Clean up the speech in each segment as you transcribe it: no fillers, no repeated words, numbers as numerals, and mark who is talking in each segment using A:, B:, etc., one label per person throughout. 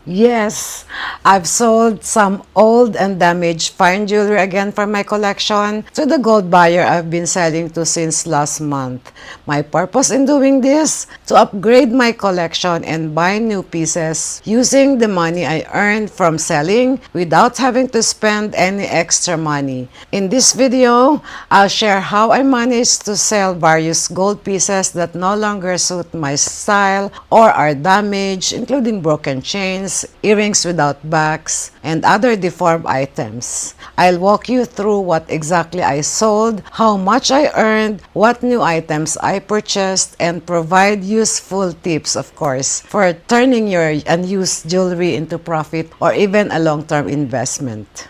A: Yes, I've sold some old and damaged fine jewelry again from my collection to the gold buyer I've been selling to since last month. My purpose in doing this? To upgrade my collection and buy new pieces using the money I earned from selling without having to spend any extra money. In this video, I'll share how I managed to sell various gold pieces that no longer suit my style or are damaged, including broken chains, earrings without backs, and other deformed items. I'll walk you through what exactly I sold, how much I earned, what new items I purchased, and provide useful tips, of course, for turning your unused jewelry into profit or even a long-term investment.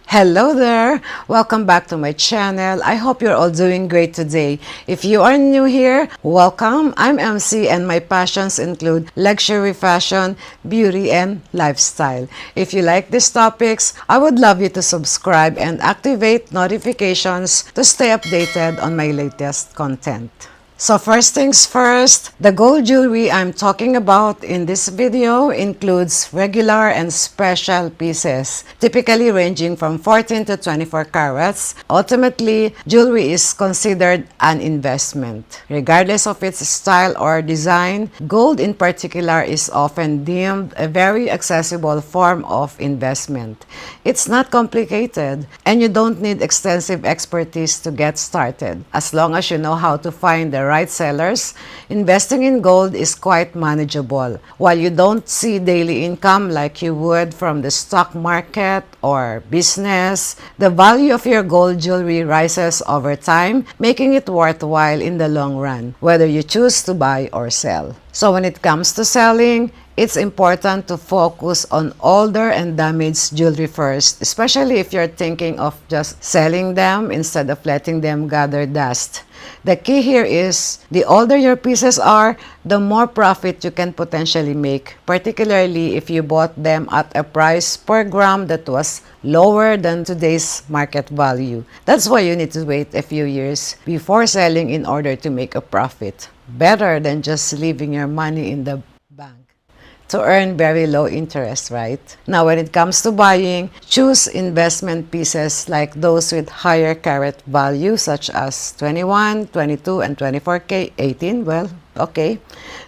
A: Hello there! Welcome back to my channel. I hope you're all doing great today. If you are new here, welcome. I'm MC and my passions include luxury fashion, beauty, and lifestyle. If you like these topics, I would love you to subscribe and activate notifications to stay updated on my latest content. So first things first, the gold jewelry I'm talking about in this video includes regular and special pieces, typically ranging from 14 to 24 carats. Ultimately, jewelry is considered an investment. Regardless of its style or design, gold in particular is often deemed a very accessible form of investment. It's not complicated, and you don't need extensive expertise to get started. As long as you know how to find the right sellers, investing in gold is quite manageable. While you don't see daily income like you would from the stock market or business, the value of your gold jewelry rises over time, making it worthwhile in the long run, whether you choose to buy or sell. So when it comes to selling, it's important to focus on older and damaged jewelry first, especially if you're thinking of just selling them instead of letting them gather dust. The key here is the older your pieces are, the more profit you can potentially make, particularly if you bought them at a price per gram that was lower than today's market value. That's why you need to wait a few years before selling in order to make a profit. Better than just leaving your money in the bank to earn very low interest, right? Now, when it comes to buying, choose investment pieces like those with higher carat value, such as 21, 22, and 24K, 18, well, okay.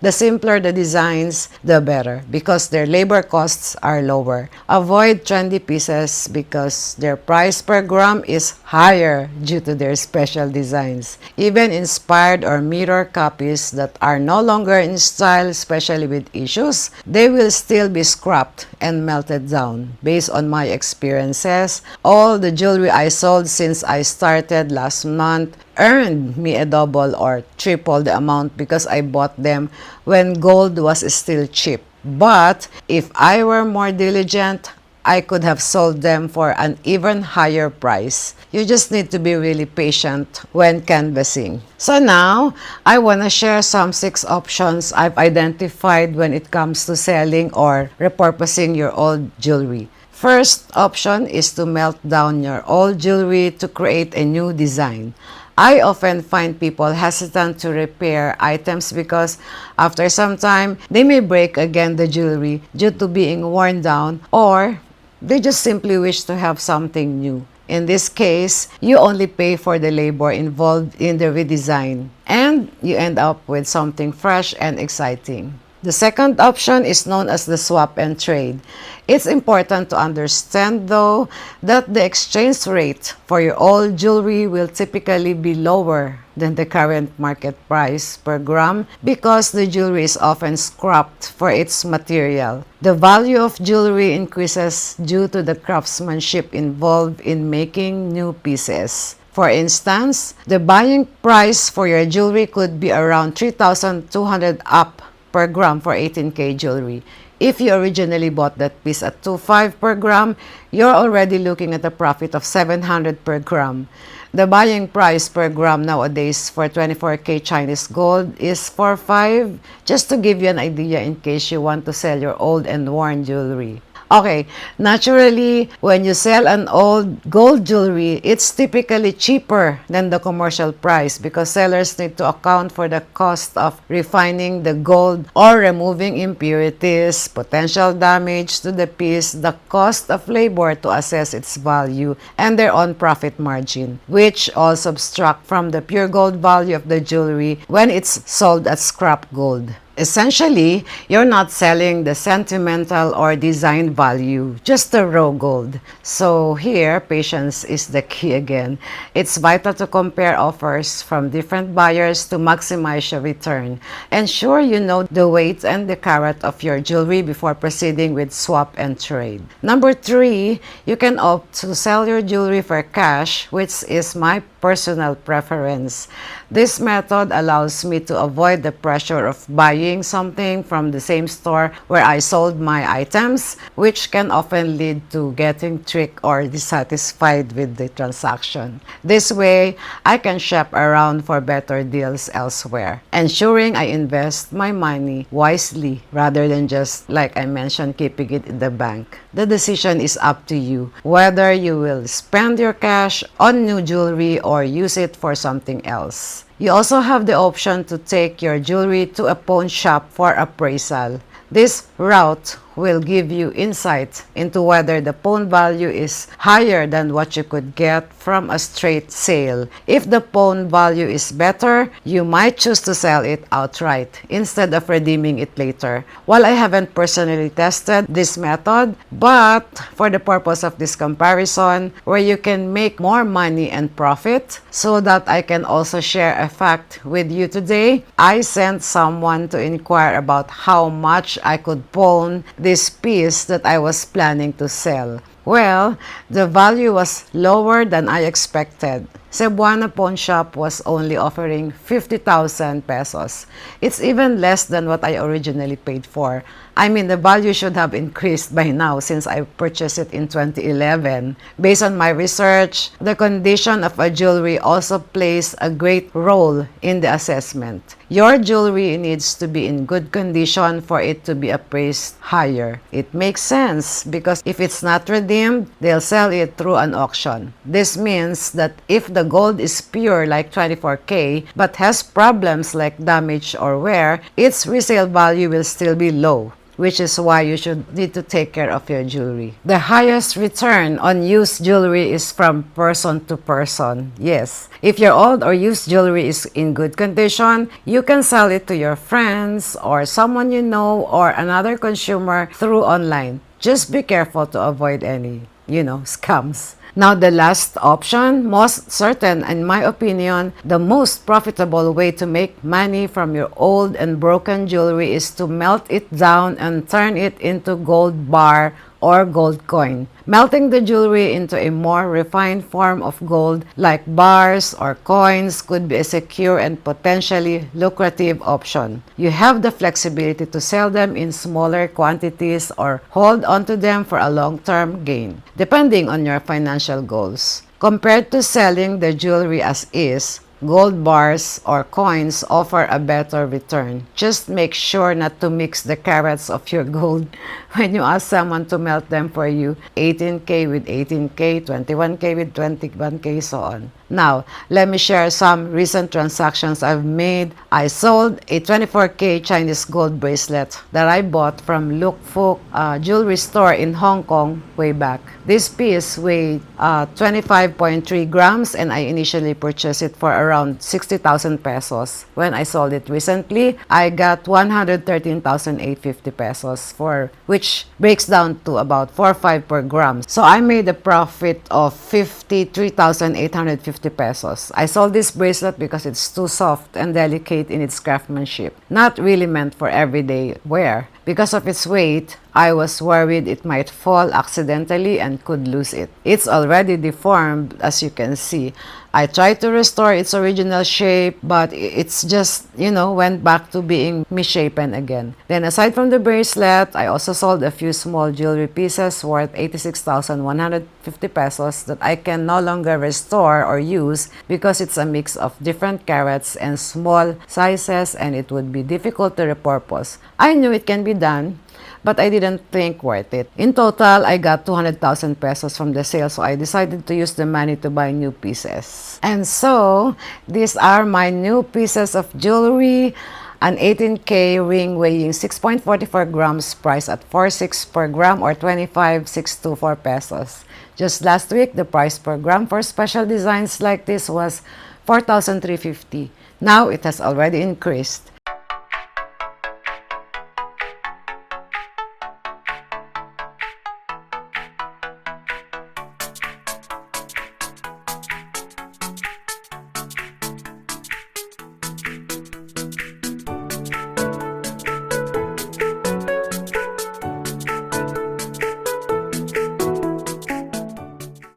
A: The simpler the designs, the better, because their labor costs are lower. Avoid trendy pieces because their price per gram is higher due to their special designs. Even inspired or mirror copies that are no longer in style, especially with issues, they will still be scrapped and melted down. Based on my experiences, all the jewelry I sold since I started last month earned me a double or triple the amount because I bought them when gold was still cheap. But if I were more diligent, I could have sold them for an even higher price. You just need to be really patient when canvassing. So now, I want to share some 6 options I've identified when it comes to selling or repurposing your old jewelry. First option is to melt down your old jewelry to create a new design. I often find people hesitant to repair items because after some time, they may break again the jewelry due to being worn down, or they just simply wish to have something new. In this case, you only pay for the labor involved in the redesign, and you end up with something fresh and exciting. The second option is known as the swap and trade. It's important to understand, though, that the exchange rate for your old jewelry will typically be lower than the current market price per gram because the jewelry is often scrapped for its material. The value of jewelry increases due to the craftsmanship involved in making new pieces. For instance, the buying price for your jewelry could be around 3,200 up per gram for 18K jewelry. If you originally bought that piece at 2.5 per gram, you're already looking at a profit of 700 per gram. The buying price per gram nowadays for 24K Chinese gold is 4.5, just to give you an idea in case you want to sell your old and worn jewelry. Okay, naturally, when you sell an old gold jewelry, it's typically cheaper than the commercial price because sellers need to account for the cost of refining the gold or removing impurities, potential damage to the piece, the cost of labor to assess its value, and their own profit margin, which all subtract from the pure gold value of the jewelry when it's sold as scrap gold. Essentially, you're not selling the sentimental or design value, just the raw gold. So here, patience is the key again. It's vital to compare offers from different buyers to maximize your return. Ensure you know the weight and the carat of your jewelry before proceeding with swap and trade. Number 3, you can opt to sell your jewelry for cash, which is my personal preference. This method allows me to avoid the pressure of buying something from the same store where I sold my items, which can often lead to getting tricked or dissatisfied with the transaction. This way, I can shop around for better deals elsewhere, ensuring I invest my money wisely rather than just, like I mentioned, keeping it in the bank. The decision is up to you, whether you will spend your cash on new jewelry or use it for something else. You also have the option to take your jewelry to a pawn shop for appraisal. This route will give you insight into whether the pawn value is higher than what you could get from a straight sale. If the pawn value is better, you might choose to sell it outright instead of redeeming it later. While I haven't personally tested this method, but for the purpose of this comparison, where you can make more money and profit, so that I can also share a fact with you today, I sent someone to inquire about how much I could pawn this piece that I was planning to sell. Well, the value was lower than I expected. Cebuana Pawn Shop was only offering 50,000 pesos. It's even less than what I originally paid for. I mean, the value should have increased by now since I purchased it in 2011. Based on my research, the condition of a jewelry also plays a great role in the assessment. Your jewelry needs to be in good condition for it to be appraised higher. It makes sense because if it's not redeemed, they'll sell it through an auction. This means that if the gold is pure like 24K but has problems like damage or wear, its resale value will still be low, which is why you should need to take care of your jewelry. The highest return on used jewelry is from person to person. Yes, if your old or used jewelry is in good condition, you can sell it to your friends or someone you know or another consumer through online. Just be careful to avoid any, scams. Now, the last option, most certain, in my opinion, the most profitable way to make money from your old and broken jewelry is to melt it down and turn it into gold bar or gold coin. Melting the jewelry into a more refined form of gold like bars or coins could be a secure and potentially lucrative option. You have the flexibility to sell them in smaller quantities or hold onto them for a long-term gain, depending on your financial goals. Compared to selling the jewelry as is, gold bars or coins offer a better return. Just make sure not to mix the carats of your gold when you ask someone to melt them for you. 18K with 18K, 21K with 21K, so on. Now, let me share some recent transactions I've made. I sold a 24K Chinese gold bracelet that I bought from Luk Fook jewelry store in Hong Kong way back. This piece weighed 25.3 grams and I initially purchased it for around 60,000 pesos. When I sold it recently, I got 113,850 pesos, for which breaks down to about 4.5 per gram. So I made a profit of 53,850 pesos. I sold this bracelet because it's too soft and delicate in its craftsmanship, not really meant for everyday wear. Because of its weight, I was worried it might fall accidentally and could lose it. It's already deformed, as you can see. I tried to restore its original shape, but it's just, went back to being misshapen again. Then aside from the bracelet, I also sold a few small jewelry pieces worth 86,150 pesos that I can no longer restore or use because it's a mix of different carats and small sizes and it would be difficult to repurpose. I knew it can be done, but I didn't think worth it. In total, I got 200,000 pesos from the sale, so I decided to use the money to buy new pieces. And so, these are my new pieces of jewelry. An 18K ring weighing 6.44 grams, priced at 4.6 per gram or 25,624 pesos. Just last week, the price per gram for special designs like this was 4,350. Now, it has already increased.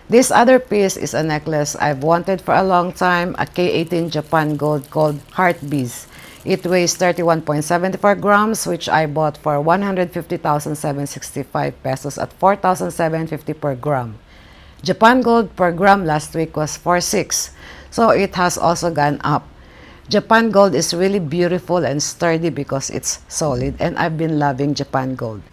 A: This other piece is a necklace I've wanted for a long time, a K18 Japan gold called Heart Beads. It weighs 31.74 grams, which I bought for 150,765 pesos at 4,750 per gram. Japan gold per gram last week was 4.6, so it has also gone up. Japan gold is really beautiful and sturdy because it's solid, and I've been loving Japan gold.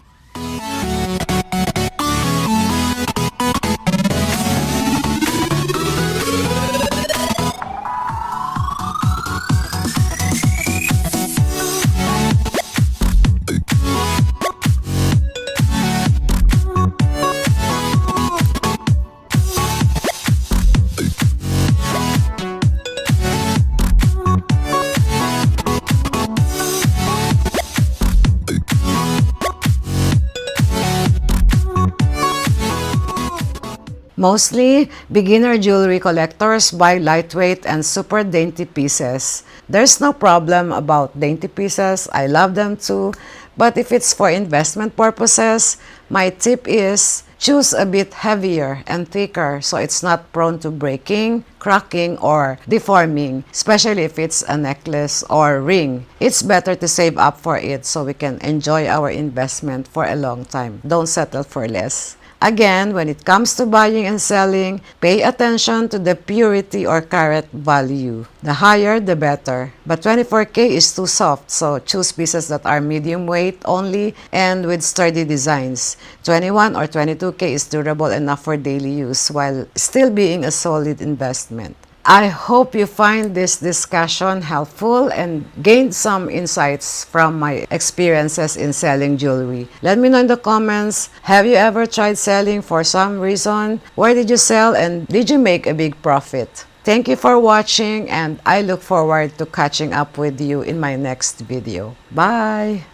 A: Mostly, beginner jewelry collectors buy lightweight and super dainty pieces. There's no problem about dainty pieces, I love them too, but if it's for investment purposes, my tip is choose a bit heavier and thicker so it's not prone to breaking, cracking, or deforming, especially if it's a necklace or ring. It's better to save up for it so we can enjoy our investment for a long time. Don't settle for less. Again, when it comes to buying and selling, pay attention to the purity or carat value. The higher, the better. But 24K is too soft, so choose pieces that are medium weight only and with sturdy designs. 21 or 22K is durable enough for daily use while still being a solid investment. I hope you find this discussion helpful and gained some insights from my experiences in selling jewelry. Let me know in the comments, have you ever tried selling for some reason? Where did you sell and did you make a big profit? Thank you for watching and I look forward to catching up with you in my next video. Bye!